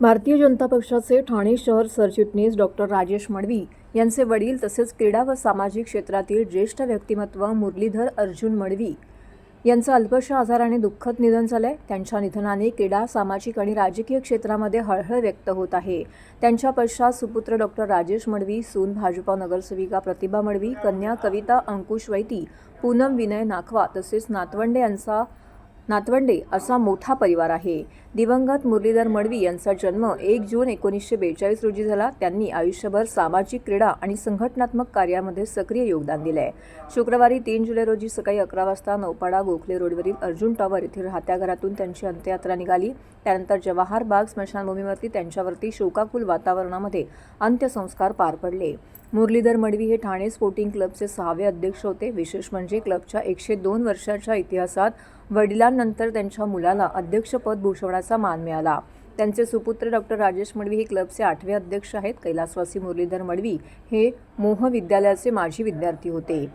भारतीय जनता पक्षाचे ठाणे शहर सरचिटणीस डॉक्टर राजेश मडवी यांचे वडील तसेच क्रीडा व सामाजिक क्षेत्रातील ज्येष्ठ व्यक्तिमत्व मुरलीधर अर्जुन मडवी यांचं अल्पशा आजाराने दुःखद निधन झालंय। त्यांच्या निधनाने क्रीडा, सामाजिक आणि राजकीय क्षेत्रामध्ये हळहळ व्यक्त होत आहे। त्यांच्या पश्चात सुपुत्र डॉक्टर राजेश मडवी, सून भाजपा नगरसेविका प्रतिभा मडवी, कन्या कविता अंकुश वैती, पूनम विनय नाखवा तसेच नातवंडे असा मोठा परिवार आहे। दिवंगत मुरलीधर मडवी यांचा जन्म 1 जून 1942 रोजी झाला। त्यांनी आयुष्यभर सामाजिक, क्रीडा आणि संघटनात्मक कार्यामध्ये सक्रिय योगदान दिले। शुक्रवारी 3 जुलै रोजी सकाळी 11 वाजता नौपाडा गोखले रोडवरील अर्जुन टॉवर येथील राहत्या घरातून त्यांची अंत्ययात्रा निघाली। त्यानंतर जवाहर बाग स्मशानभूमीवरती त्यांच्यावरती शोकाकुल वातावरणामध्ये अंत्यसंस्कार पार पडले। मुरलीधर मडवी हे ठाणे स्पोर्टिंग क्लबचे 6वे अध्यक्ष होते। विशेष म्हणजे क्लबच्या 102 वर्षाच्या इतिहासात वडिलांनंतर त्यांच्या मुलाला अध्यक्षपद भूषवण्याचा मान मिळाला। त्यांचे सुपुत्र डॉक्टर राजेश मडवी हे क्लबचे 8वे अध्यक्ष आहेत। कैलासवासी मुरलीधर मडवी हे मोह विद्यालयाचे माजी विद्यार्थी होते।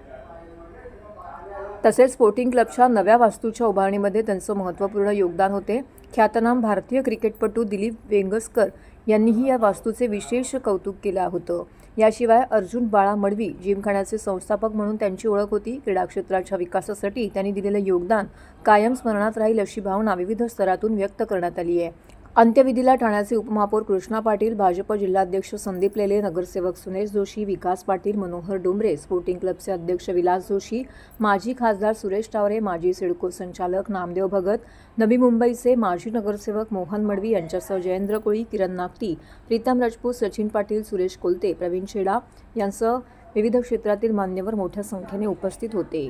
तसेच स्पोर्टिंग क्लबच्या नव्या वास्तूच्या उभारणीमध्ये त्यांचं महत्त्वपूर्ण योगदान होते। ख्यातनाम भारतीय क्रिकेटपटू दिलीप वेंगसकर यांनीही या वास्तूचे विशेष कौतुक केलं होतं। याशिवाय अर्जुन बाळा मडवी जिमखान्याचे संस्थापक म्हणून त्यांची ओळख होती। क्रीडा क्षेत्राच्या विकासासाठी त्यांनी दिलेलं योगदान कायम स्मरणात राहील अशी भावना विविध स्तरातून व्यक्त करण्यात आली आहे। अंत्यविधीला ठाण्याचे उपमहापौर कृष्णा पाटील, भाजप जिल्हाध्यक्ष संदीप लेले, नगरसेवक सुनेश जोशी, विकास पाटील, मनोहर डोंबरे, स्पोर्टिंग क्लबचे अध्यक्ष विलास जोशी, माजी खासदार सुरेश टावरे, माजी सिडको संचालक नामदेव भगत, नवी मुंबईचे माजी नगरसेवक मोहन मडवी यांच्यासह जयेंद्र कोळी, किरण नागटी, प्रीतम राजपूत, सचिन पाटील, सुरेश कोलते, प्रवीण छेडा यांसह विविध क्षेत्रातील मान्यवर मोठ्या संख्येने उपस्थित होते।